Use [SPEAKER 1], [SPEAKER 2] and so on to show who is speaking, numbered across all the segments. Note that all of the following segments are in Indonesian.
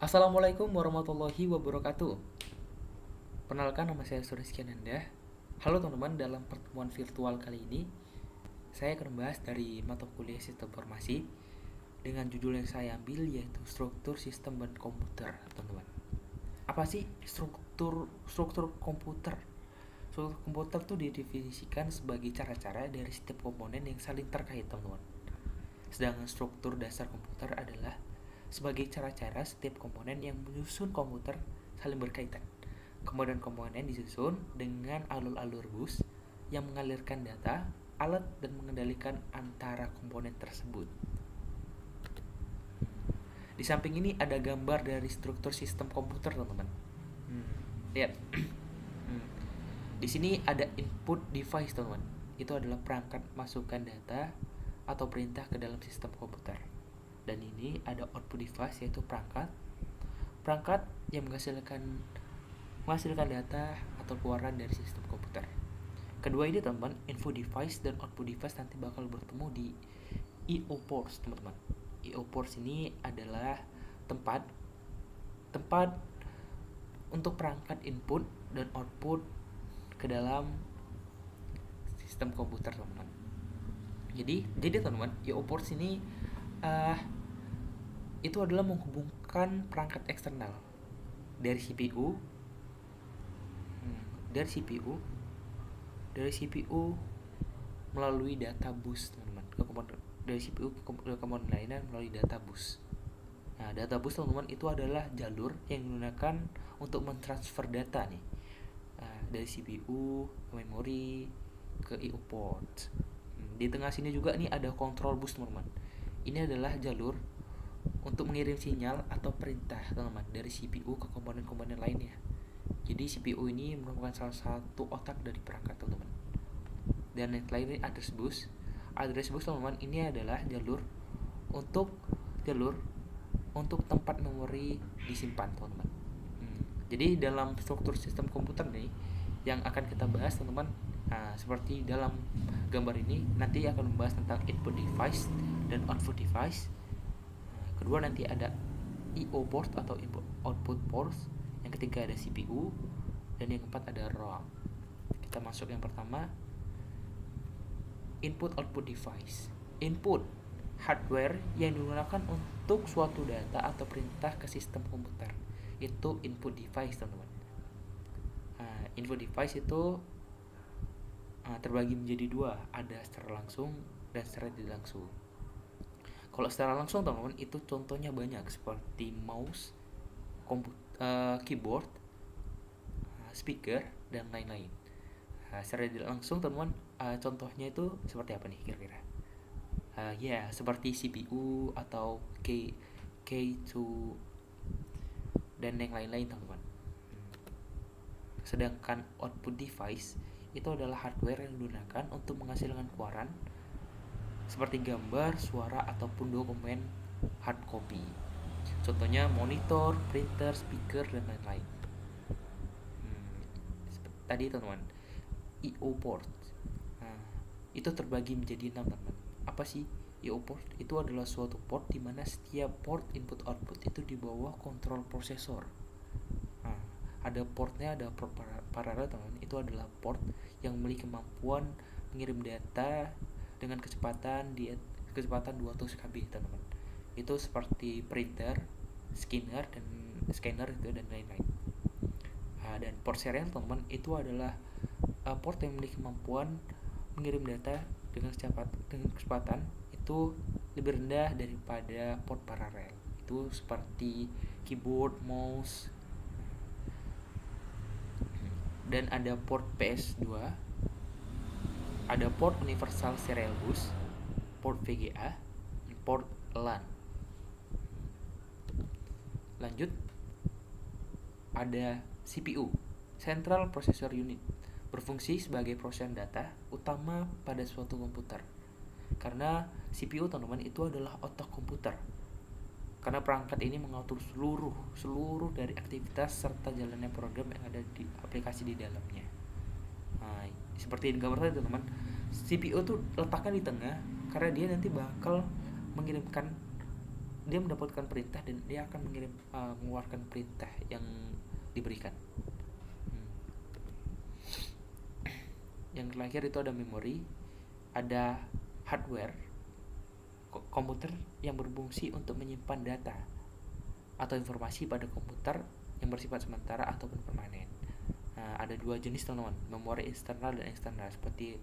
[SPEAKER 1] Assalamualaikum warahmatullahi wabarakatuh. Perkenalkan, nama saya Sureski Ananda. Halo teman-teman, dalam pertemuan virtual kali ini saya akan membahas dari mata kuliah Sistem Informasi dengan judul yang saya ambil, yaitu Struktur Sistem dan Komputer, teman-teman. Apa sih struktur komputer? Struktur komputer itu didefinisikan sebagai cara-cara dari setiap komponen yang saling terkait, teman-teman. Sedangkan struktur dasar komputer adalah sebagai cara-cara setiap komponen yang menyusun komputer saling berkaitan. Komponen-komponen disusun dengan alur-alur bus yang mengalirkan data, alat, dan mengendalikan antara komponen tersebut. Di samping ini ada gambar dari struktur sistem komputer, teman-teman. Lihat. Di sini ada input device, teman-teman. Itu adalah perangkat masukkan data atau perintah ke dalam sistem komputer. Dan ini ada output device, yaitu perangkat yang menghasilkan data atau keluaran dari sistem komputer. Kedua ini, teman-teman, info device dan output device nanti bakal bertemu di I/O ports, teman-teman. I/O ports ini adalah tempat untuk perangkat input dan output ke dalam sistem komputer, teman-teman. Jadi teman-teman, I/O ports ini itu adalah menghubungkan perangkat eksternal dari CPU melalui data bus, teman-teman, ke komponen dari CPU ke komponen lainnya melalui data bus. Nah, data bus, teman-teman, itu adalah jalur yang digunakan untuk mentransfer data nih, dari CPU ke memori ke I/O port. Di tengah sini juga nih ada control bus, teman-teman. Ini adalah jalur untuk mengirim sinyal atau perintah, teman-teman, dari CPU ke komponen-komponen lainnya. Jadi CPU ini merupakan salah satu otak dari perangkat, teman-teman. Dan yang lain ini address bus. Address bus, teman-teman, ini adalah jalur untuk tempat memori disimpan, teman-teman. Jadi dalam struktur sistem komputer nih yang akan kita bahas, teman-teman, seperti dalam gambar ini nanti akan membahas tentang input device dan output device. Kedua nanti ada I/O port atau input output ports. Yang ketiga ada CPU, dan yang keempat ada RAM. Kita masuk yang pertama, input output device. Input hardware yang digunakan untuk suatu data atau perintah ke sistem komputer, itu input device, teman-teman. Input device itu terbagi menjadi dua, ada secara langsung dan secara tidak langsung. Kalau secara langsung, teman-teman, itu contohnya banyak seperti mouse, keyboard, speaker, dan lain-lain. Secara tidak langsung, teman-teman, contohnya itu seperti apa nih kira-kira? Seperti CPU atau K2 dan yang lain-lain, teman-teman. Sedangkan output device itu adalah hardware yang digunakan untuk menghasilkan keluaran seperti gambar, suara, ataupun dokumen hard copy. Contohnya monitor, printer, speaker, dan lain-lain. Tadi, teman-teman, I/O port. Itu terbagi menjadi 6, teman-teman. Apa sih I/O port? Itu adalah suatu port di mana setiap port input output itu di bawah kontrol prosesor. Ada portnya, ada port paralel, teman-teman. Itu adalah port yang memiliki kemampuan mengirim data dengan kecepatan 200 kb, teman-teman. Itu seperti printer, scanner itu dan lain-lain. Dan port serial, teman-teman, itu adalah port yang memiliki kemampuan mengirim data dengan kecepatan itu lebih rendah daripada port paralel. Itu seperti keyboard, mouse. Dan ada port PS2, ada port universal serial bus, port VGA, port LAN. Lanjut, ada CPU, Central Processor Unit, berfungsi sebagai prosesan data utama pada suatu komputer. Karena CPU, teman-teman, itu adalah otak komputer. Karena perangkat ini mengatur seluruh dari aktivitas serta jalannya program yang ada di aplikasi di dalamnya. Seperti di gambar tadi, teman-teman, CPU tuh letaknya di tengah karena dia nanti bakal mengirimkan dia mendapatkan perintah dan dia akan mengeluarkan perintah yang diberikan. Hmm. Yang terakhir itu ada memori, ada hardware, komputer yang berfungsi untuk menyimpan data atau informasi pada komputer yang bersifat sementara ataupun permanen. Nah, ada dua jenis teman-teman, memori internal dan eksternal, seperti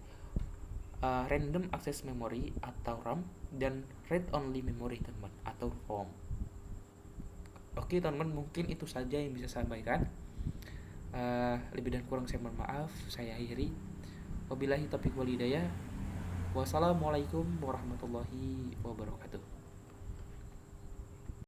[SPEAKER 1] random access memory atau RAM dan read only memory teman atau ROM. Oke teman-teman, mungkin itu saja yang bisa saya sampaikan. Lebih dan kurang saya mohon maaf. Saya akhiri. Wabillahi taufiq wal hidayah. Wassalamualaikum warahmatullahi wabarakatuh.